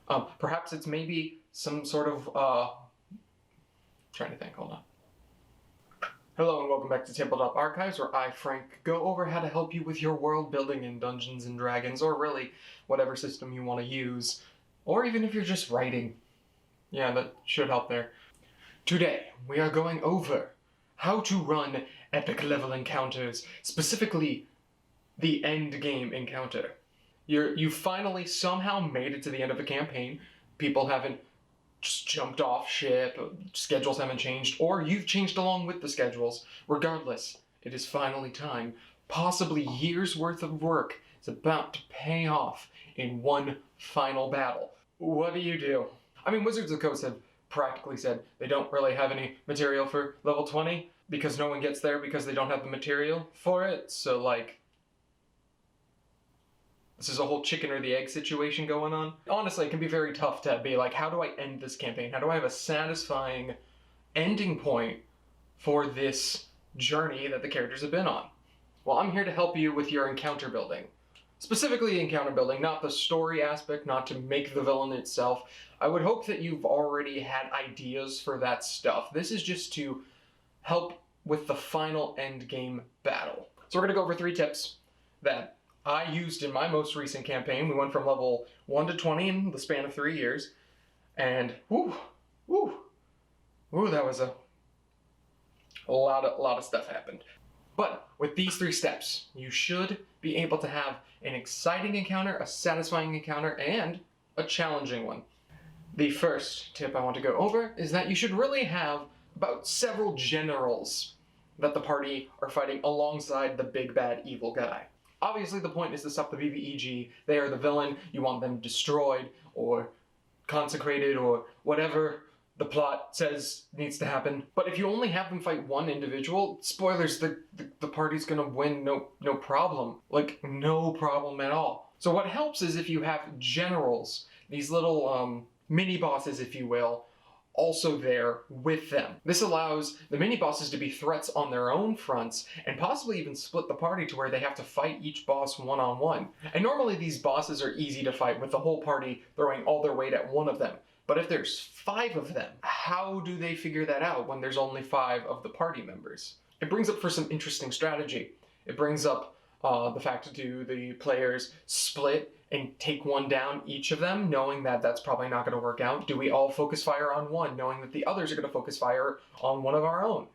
Perhaps it's maybe some sort of, trying to think, hold on. Hello and welcome back to Tabletop Archives, where I, Frank, go over how to help you with your world building in Dungeons & Dragons, or really, whatever system you want to use, or even if you're just writing. Yeah, that should help there. Today, we are going over how to run epic level encounters, specifically the Endgame encounter. You finally somehow made it to the end of the campaign. People haven't just jumped off ship, schedules haven't changed, or you've changed along with the schedules. Regardless, it is finally time. Possibly years worth of work is about to pay off in one final battle. What do you do? I mean, Wizards of the Coast have practically said they don't really have any material for level 20 because no one gets there because they don't have the material for it. So, like, this is a whole chicken or the egg situation going on. Honestly, it can be very tough to be like, how do I end this campaign? How do I have a satisfying ending point for this journey that the characters have been on? Well, I'm here to help you with your encounter building. Specifically encounter building, not the story aspect, not to make the villain itself. I would hope that you've already had ideas for that stuff. This is just to help with the final endgame battle. So we're gonna go over 3 tips that I used in my most recent campaign. We went from level 1 to 20 in the span of 3 years. And that was a lot of stuff happened. But with these 3 steps, you should be able to have an exciting encounter, a satisfying encounter, and a challenging one. The first tip I want to go over is that you should really have about several generals that the party are fighting alongside the big bad evil guy. Obviously, the point is to stop the BBEG. They are the villain. You want them destroyed or consecrated or whatever the plot says needs to happen. But if you only have them fight one individual, spoilers, the party's gonna win no problem. Like, no problem at all. So what helps is if you have generals, these little mini-bosses, if you will, also there with them. This allows the mini-bosses to be threats on their own fronts and possibly even split the party to where they have to fight each boss one-on-one. And normally these bosses are easy to fight with the whole party throwing all their weight at one of them. But if there's 5 of them, how do they figure that out when there's only 5 of the party members? It brings up for some interesting strategy. It brings up the fact do the players split and take one down, each of them, knowing that that's probably not going to work out? Do we all focus fire on one, knowing that the others are going to focus fire on one of our own?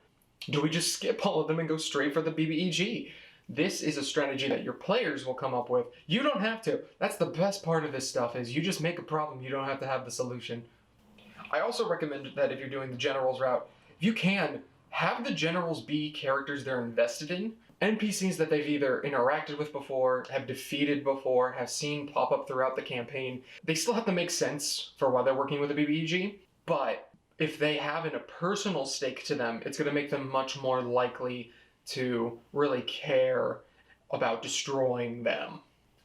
Do we just skip all of them and go straight for the BBEG? This is a strategy that your players will come up with. You don't have to. That's the best part of this stuff, is you just make a problem. You don't have to have the solution. I also recommend that if you're doing the generals route, if you can, have the generals be characters they're invested in. NPCs that they've either interacted with before, have defeated before, have seen pop up throughout the campaign. They still have to make sense for why they're working with the BBEG, but if they have a personal stake to them, it's going to make them much more likely to really care about destroying them.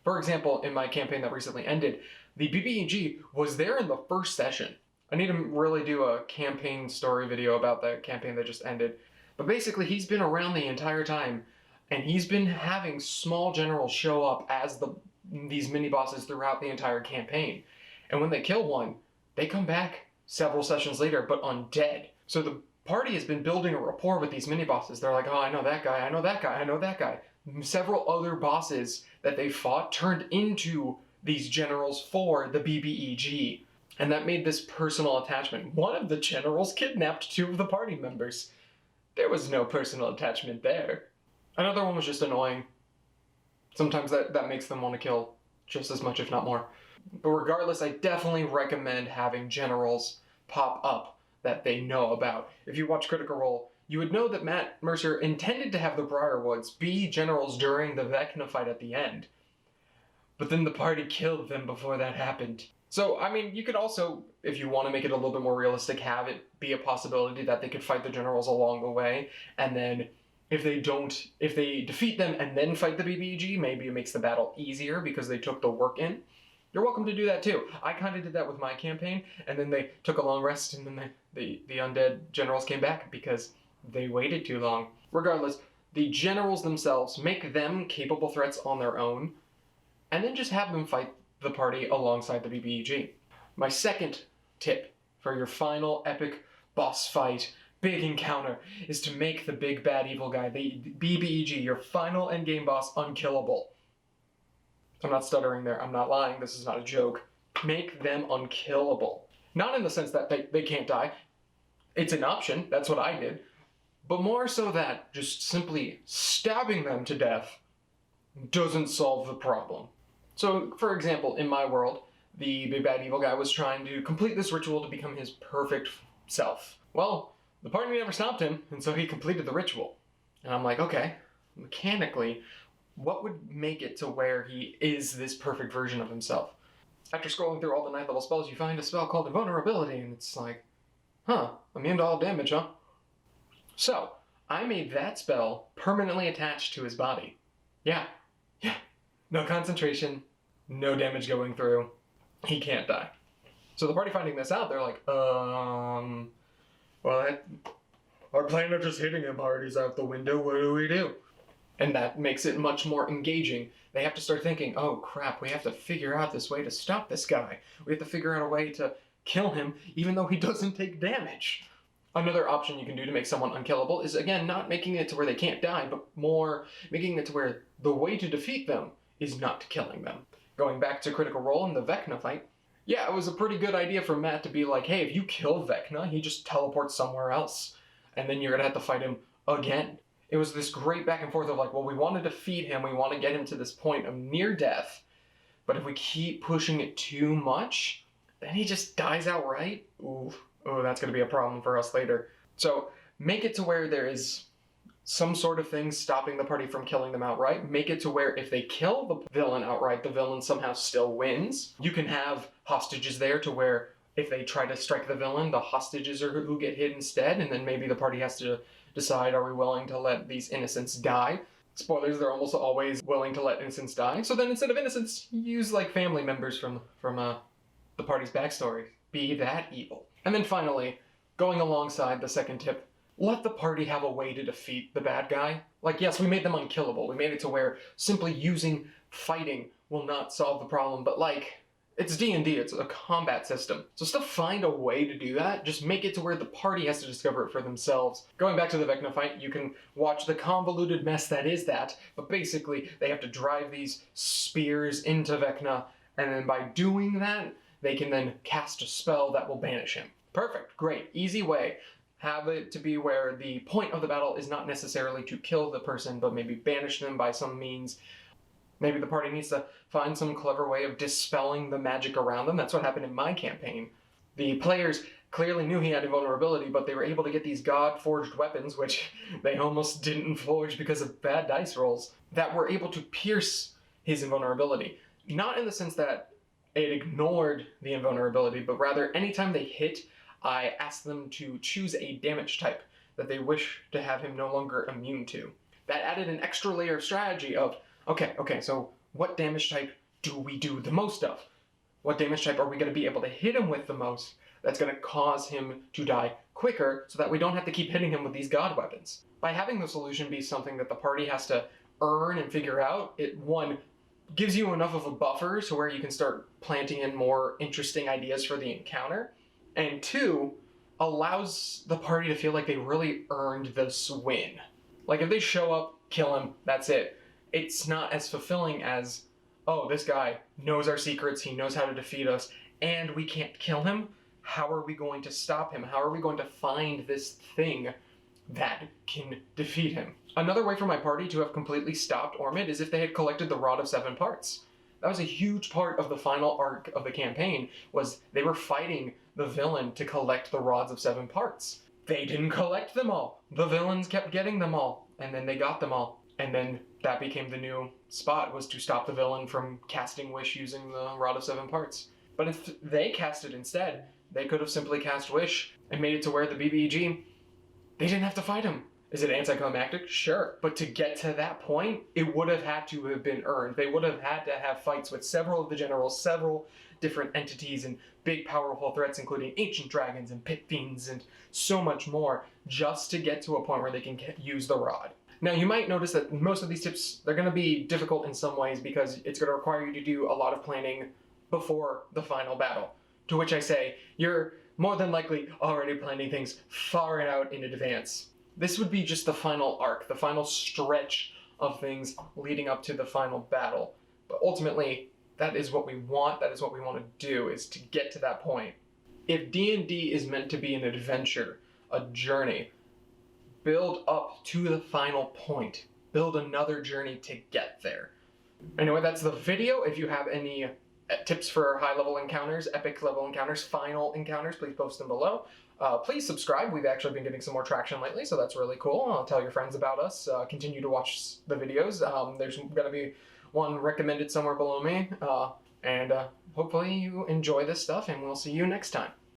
For example, in my campaign that recently ended, the BBEG was there in the first session. I need to really do a campaign story video about the campaign that just ended. But basically, he's been around the entire time, and he's been having small generals show up as these mini-bosses throughout the entire campaign. And when they kill one, they come back several sessions later, but undead. So the party has been building a rapport with these mini-bosses. They're like, oh, I know that guy, I know that guy, I know that guy. Several other bosses that they fought turned into these generals for the BBEG. And that made this personal attachment. One of the generals kidnapped 2 of the party members. There was no personal attachment there. Another one was just annoying. Sometimes that makes them want to kill just as much, if not more. But regardless, I definitely recommend having generals pop up that they know about. If you watch Critical Role, you would know that Matt Mercer intended to have the Briarwoods be generals during the Vecna fight at the end. But then the party killed them before that happened. So, I mean, you could also, if you want to make it a little bit more realistic, have it be a possibility that they could fight the generals along the way, and then if they defeat them and then fight the BBEG, maybe it makes the battle easier because they took the work in. You're welcome to do that too. I kind of did that with my campaign, and then they took a long rest, and then the undead generals came back because they waited too long. Regardless, the generals themselves, make them capable threats on their own, and then just have them fight the party alongside the BBEG. My second tip for your final epic boss fight, big encounter, is to make the big bad evil guy, the BBEG, your final endgame boss, unkillable. I'm not stuttering there. I'm not lying. This is not a joke. Make them unkillable. Not in the sense that they can't die. It's an option. That's what I did. But more so that just simply stabbing them to death doesn't solve the problem. So, for example, in my world, the big bad evil guy was trying to complete this ritual to become his perfect self. Well, the party never stopped him, and so he completed the ritual. And I'm like, okay, mechanically, what would make it to where he is this perfect version of himself? After scrolling through all the 9th level spells, you find a spell called Invulnerability, and it's like, huh, immune to all damage, huh? So, I made that spell permanently attached to his body. Yeah. No concentration, no damage going through. He can't die. So the party finding this out, they're like, well, our plan of just hitting him hard is out the window, what do we do? And that makes it much more engaging. They have to start thinking, oh crap, we have to figure out this way to stop this guy. We have to figure out a way to kill him even though he doesn't take damage. Another option you can do to make someone unkillable is, again, not making it to where they can't die, but more making it to where the way to defeat them is not killing them. Going back to Critical Role in the Vecna fight, yeah, it was a pretty good idea for Matt to be like, hey, if you kill Vecna, he just teleports somewhere else, and then you're gonna have to fight him again. It was this great back and forth of like, well, we want to defeat him, we want to get him to this point of near death, but if we keep pushing it too much, then he just dies outright. Ooh, that's going to be a problem for us later. So make it to where there is some sort of thing stopping the party from killing them outright. Make it to where if they kill the villain outright, the villain somehow still wins. You can have hostages there to where if they try to strike the villain, the hostages are who get hit instead, and then maybe the party has to decide, are we willing to let these innocents die? Spoilers, they're almost always willing to let innocents die. So then instead of innocents, use like family members from the party's backstory. Be that evil. And then finally, going alongside the second tip, let the party have a way to defeat the bad guy. Like, yes, we made them unkillable. We made it to where simply using fighting will not solve the problem, but like, it's D&D, it's a combat system. So still find a way to do that, just make it to where the party has to discover it for themselves. Going back to the Vecna fight, you can watch the convoluted mess that is that, but basically they have to drive these spears into Vecna, and then by doing that, they can then cast a spell that will banish him. Perfect, great, easy way. Have it to be where the point of the battle is not necessarily to kill the person, but maybe banish them by some means. Maybe the party needs to find some clever way of dispelling the magic around them. That's what happened in my campaign. The players clearly knew he had invulnerability, but they were able to get these god-forged weapons, which they almost didn't forge because of bad dice rolls, that were able to pierce his invulnerability. Not in the sense that it ignored the invulnerability, but rather anytime they hit, I asked them to choose a damage type that they wish to have him no longer immune to. That added an extra layer of strategy of, okay, so what damage type do we do the most of? What damage type are we going to be able to hit him with the most that's going to cause him to die quicker so that we don't have to keep hitting him with these god weapons? By having the solution be something that the party has to earn and figure out, it, one, gives you enough of a buffer to where you can start planting in more interesting ideas for the encounter, and two, allows the party to feel like they really earned this win. Like if they show up, kill him, that's it. It's not as fulfilling as, oh, this guy knows our secrets, he knows how to defeat us, and we can't kill him. How are we going to stop him? How are we going to find this thing that can defeat him? Another way for my party to have completely stopped Ormid is if they had collected the Rod of 7 Parts. That was a huge part of the final arc of the campaign, was they were fighting the villain to collect the Rods of 7 Parts. They didn't collect them all. The villains kept getting them all, and then they got them all. And then that became the new spot, was to stop the villain from casting Wish using the Rod of 7 Parts. But if they cast it instead, they could have simply cast Wish and made it to where the BBEG, they didn't have to fight him. Is it anticlimactic? Sure. But to get to that point, it would have had to have been earned. They would have had to have fights with several of the generals, several different entities and big powerful threats, including ancient dragons and pit fiends and so much more, just to get to a point where they can use the rod. Now, you might notice that most of these tips, they're going to be difficult in some ways because it's going to require you to do a lot of planning before the final battle. To which I say, you're more than likely already planning things far out in advance. This would be just the final arc, the final stretch of things leading up to the final battle. But ultimately, that is what we want, that is what we want to do, is to get to that point. If D&D is meant to be an adventure, a journey, build up to the final point. Build another journey to get there. Anyway, that's the video. If you have any tips for high-level encounters, epic-level encounters, final encounters, please post them below. Please subscribe. We've actually been getting some more traction lately, so that's really cool. Tell your friends about us. Continue to watch the videos. There's going to be one recommended somewhere below me. And hopefully you enjoy this stuff, and we'll see you next time.